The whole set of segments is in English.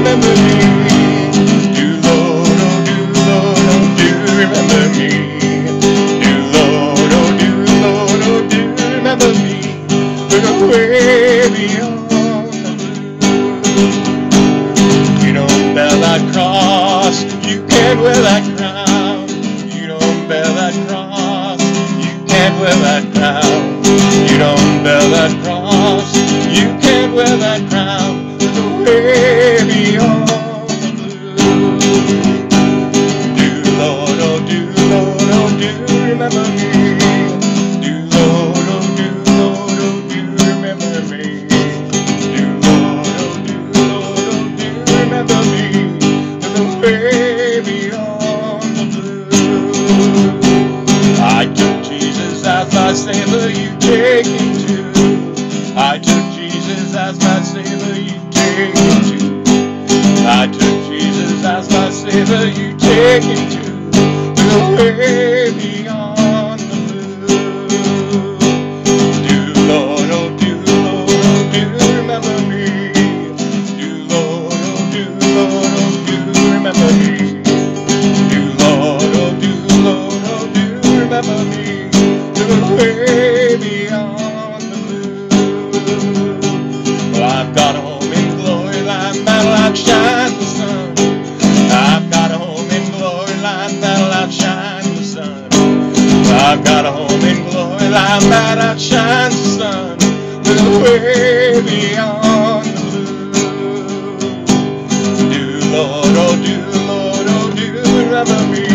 remember me? Do Lord, oh do Lord, oh do remember me? Do Lord, oh do Lord, oh do remember me? Look away beyond the blue. You don't bear that cross, you can't wear that crown. You don't bear that cross, you can't wear that crown. You don't bear that cross, you can't wear that crown. Look away beyond the blue. Do Lord, oh do Lord, oh do remember me? Do Lord, oh do Lord, oh do remember me? Do Lord, oh do Lord, oh do remember me? Look away beyond the blue. I took Jesus as my Savior, you take him too. I took Jesus as my Savior, you take him too. I took Jesus as my Savior, you take him too. Look away beyond the blue. Do Lord, oh do Lord, oh do remember me? Do Lord, oh do Lord, oh do remember me? Do Lord, oh do Lord, oh do remember me? Look away beyond the blue. Well, I've got a home in glory land that'll outshine the sun. I've got a home in glory land that'll outshine the sun. I've got a home in glory land that outshines the sun. Look away beyond the blue. Do Lord, oh do Lord, oh do remember me?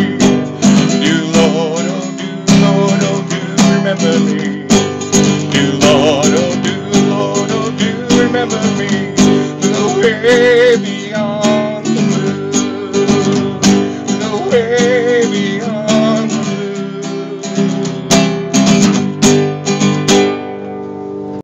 Do Lord, oh do Lord, oh do remember me? Do Lord, oh do Lord, oh do remember me? Look away